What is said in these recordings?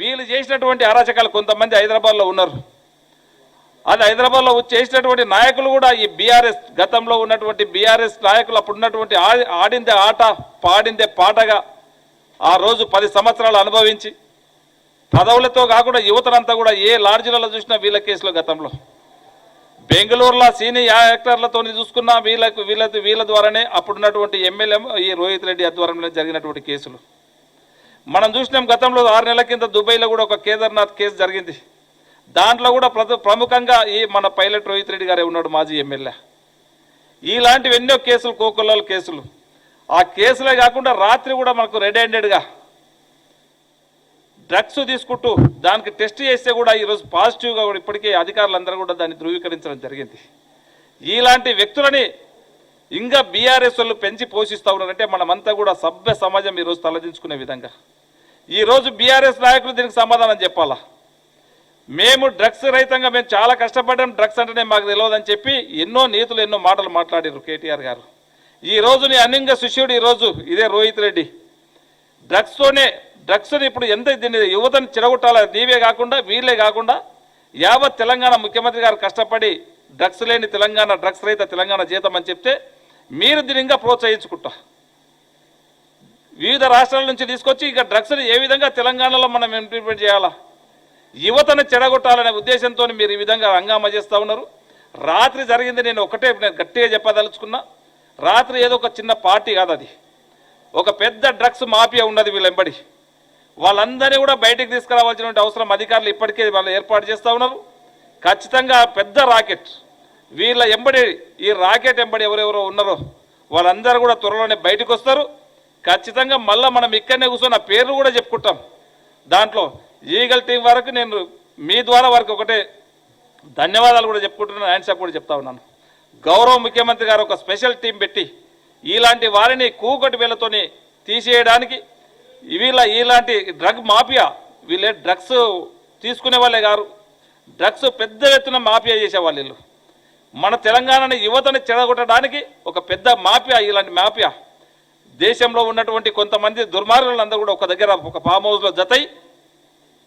వీళ్ళు చేసినటువంటి అరాచకాలు కొంతమంది హైదరాబాద్లో ఉన్నారు. అది హైదరాబాద్లో చేసినటువంటి నాయకులు కూడా ఈ బీఆర్ఎస్ గతంలో ఉన్నటువంటి బీఆర్ఎస్ నాయకులు అప్పుడు ఉన్నటువంటి ఆడిందే ఆట పాడిందే పాటగా ఆ రోజు 10 సంవత్సరాలు అనుభవించి పదవులతో కాకుండా యువతనంతా కూడా ఏ లాడ్జీలలో చూసినా వీళ్ళ కేసులో గతంలో బెంగళూరులో సీనియర్ యాక్టర్లతో చూసుకున్నా వీళ్ళ ద్వారానే అప్పుడున్నటువంటి ఎమ్మెల్యే ఈ రోహిత్ రెడ్డి ఆధ్వర్యంలో జరిగినటువంటి కేసులు మనం చూసినాం. గతంలో 6 నెలల కింద దుబాయ్లో కూడా ఒక కేదార్నాథ్ కేసు జరిగింది. దాంట్లో కూడా ప్రముఖంగా ఈ మన పైలట్ రోహిత్ రెడ్డి గారే ఉన్నాడు, మాజీ ఎమ్మెల్యే. ఇలాంటివి ఎన్నో కేసులు, కోకొల్లల కేసులు. ఆ కేసులే కాకుండా రాత్రి కూడా మనకు రెడ్ హ్యాండెడ్గా డ్రగ్స్ తీసుకుంటూ దానికి టెస్ట్ చేస్తే కూడా ఈరోజు పాజిటివ్గా కూడా ఇప్పటికే అధికారులందరూ కూడా దాన్ని ధృవీకరించడం జరిగింది. ఇలాంటి వ్యక్తులని ఇంకా బీఆర్ఎస్ వాళ్ళు పెంచి పోషిస్తూ ఉన్నారంటే మనమంతా కూడా సభ్య సమాజం ఈరోజు తలదించుకునే విధంగా ఈరోజు బీఆర్ఎస్ నాయకులు దీనికి సమాధానం చెప్పాలా. మేము డ్రగ్స్ రహితంగా మేము చాలా కష్టపడ్డాం, డ్రగ్స్ అంటేనే మాకు తెలియదని చెప్పి ఎన్నో నీతులు ఎన్నో మాటలు మాట్లాడారు కేటీఆర్ గారు. ఈరోజు నీ అన్నింగ శిష్యుడు ఈరోజు ఇదే రోహిత్ రెడ్డి డ్రగ్స్ని ఇప్పుడు ఎంత దీన్ని యువతను చెడగొట్టాలా, నీవే కాకుండా వీళ్ళే కాకుండా యావత్ తెలంగాణ ముఖ్యమంత్రి గారు కష్టపడి డ్రగ్స్ లేని తెలంగాణ, డ్రగ్స్ రహిత తెలంగాణ జీతమని చెప్తే మీరు దీన్ని ఇంకా ప్రోత్సహించుకుంటా వివిధ రాష్ట్రాల నుంచి తీసుకొచ్చి ఇక డ్రగ్స్ని ఏ విధంగా తెలంగాణలో మనం ఇంప్లిమెంట్ చేయాలా, యువతను చెడగొట్టాలనే ఉద్దేశంతో మీరు ఈ విధంగా హంగామా చేస్తూ ఉన్నారు. రాత్రి జరిగింది నేను గట్టిగా చెప్పదలుచుకున్నా. రాత్రి ఏదో ఒక చిన్న పార్టీ కాదు, అది ఒక పెద్ద డ్రగ్స్ మాఫియా ఉన్నది వీళ్ళెంబడి. వాళ్ళందరినీ కూడా బయటికి తీసుకురావాల్సిన అవసరం అధికారులు ఇప్పటికే వాళ్ళు ఏర్పాటు చేస్తూ ఉన్నారు. ఖచ్చితంగా పెద్ద రాకెట్ వీళ్ళ ఎంబడి, ఈ రాకెట్ ఎంబడి ఎవరెవరో ఉన్నారో వాళ్ళందరూ కూడా త్వరలోనే బయటకు వస్తారు. ఖచ్చితంగా మళ్ళీ మనం ఇక్కడనే కూర్చొని ఆ పేర్లు కూడా చెప్పుకుంటాం. దాంట్లో ఈగల్ టీం వరకు నేను మీ ద్వారా వరకు ఒకటే ధన్యవాదాలు కూడా చెప్పుకుంటున్నాను, హ్యాండ్షాప్ కూడా చెప్తా ఉన్నాను. గౌరవ ముఖ్యమంత్రి గారు ఒక స్పెషల్ టీం పెట్టి ఇలాంటి వారిని కూకటి వేలతోని తీసేయడానికి ఇలాంటి డ్రగ్ మాఫియా వీళ్ళే డ్రగ్స్ తీసుకునే వాళ్ళే గారు, డ్రగ్స్ పెద్ద ఎత్తున మాఫియా చేసేవాళ్ళు వీళ్ళు. మన తెలంగాణని యువతని చెడగొట్టడానికి ఒక పెద్ద మాఫియా, ఇలాంటి మాఫియా దేశంలో ఉన్నటువంటి కొంతమంది దుర్మార్గులందరూ కూడా ఒక దగ్గర ఒక ఫామ్ హౌస్లో జతై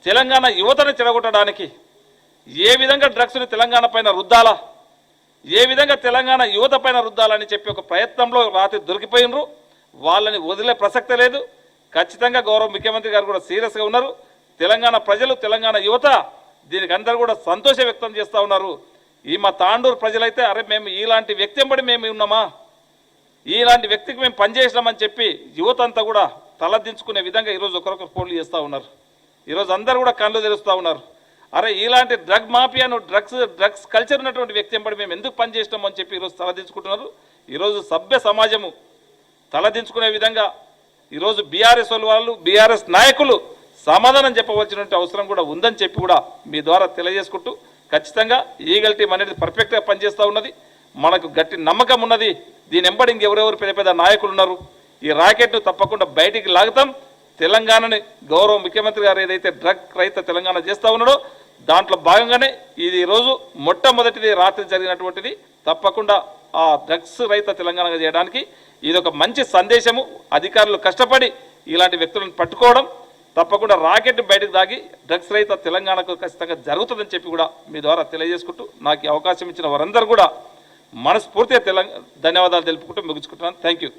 తెలంగాణ యువతని చెడగొట్టడానికి ఏ విధంగా డ్రగ్స్ని తెలంగాణ పైన రుద్దాలా, ఏ విధంగా తెలంగాణ యువత పైన రుద్దాలని చెప్పి ఒక ప్రయత్నంలో రాత్రి దొరికిపోయినరు. వాళ్ళని వదిలే ప్రసక్తే లేదు. ఖచ్చితంగా గౌరవ ముఖ్యమంత్రి గారు కూడా సీరియస్గా ఉన్నారు. తెలంగాణ ప్రజలు, తెలంగాణ యువత దీనికి అందరూ కూడా సంతోషం వ్యక్తం చేస్తూ ఉన్నారు. ఈ మా తాండూరు ప్రజలైతే అరే మేము ఇలాంటి వ్యక్తి ఎంబడి మేము ఉన్నామా, ఇలాంటి వ్యక్తికి మేము పనిచేసినామని చెప్పి యువత అంతా కూడా తలదించుకునే విధంగా ఈరోజు ఒకరొకరు పోలు చేస్తూ ఉన్నారు. ఈరోజు అందరూ కూడా కళ్ళు తెరుస్తూ ఉన్నారు. అరే ఇలాంటి డ్రగ్ మాఫియాను, డ్రగ్స్ కల్చర్ ఉన్నటువంటి వ్యక్తి ఎంబడి మేము ఎందుకు పనిచేసినామో అని చెప్పి ఈరోజు తలదించుకుంటున్నారు. ఈరోజు సభ్య సమాజము తలదించుకునే విధంగా ఈరోజు బీఆర్ఎస్ వాళ్ళు, బీఆర్ఎస్ నాయకులు సమాధానం చెప్పవలసిన అవసరం కూడా ఉందని చెప్పి కూడా మీ ద్వారా తెలియజేసుకుంటూ, ఖచ్చితంగా ఈగల్ టీం అనేది పర్ఫెక్ట్గా పనిచేస్తూ ఉన్నది. మనకు గట్టి నమ్మకం ఉన్నది. దీని ఎంబడి ఇంకెవరెవరు పెద్ద పెద్ద నాయకులు ఉన్నారు. ఈ రాకెట్ను తప్పకుండా బయటికి లాగుతాం. తెలంగాణని గౌరవ ముఖ్యమంత్రి గారు ఏదైతే డ్రగ్ రహిత తెలంగాణ చేస్తూ ఉన్నాడో దాంట్లో భాగంగానే ఇది ఈరోజు మొట్టమొదటిది రాత్రి జరిగినటువంటిది. తప్పకుండా ఆ డ్రగ్స్ రహిత తెలంగాణగా చేయడానికి ఇది ఒక మంచి సందేశము. అధికారులు కష్టపడి ఇలాంటి వ్యక్తులను పట్టుకోవడం, తప్పకుండా రాకెట్ బయటకు దాగి డ్రగ్స్ రహిత తెలంగాణకు ఖచ్చితంగా జరుగుతుందని చెప్పి కూడా మీ ద్వారా తెలియజేసుకుంటూ, నాకు ఈ అవకాశం ఇచ్చిన వారందరూ కూడా మనస్ఫూర్తిగా ధన్యవాదాలు తెలుపుకుంటూ ముగించుకుంటున్నాను. Thank you.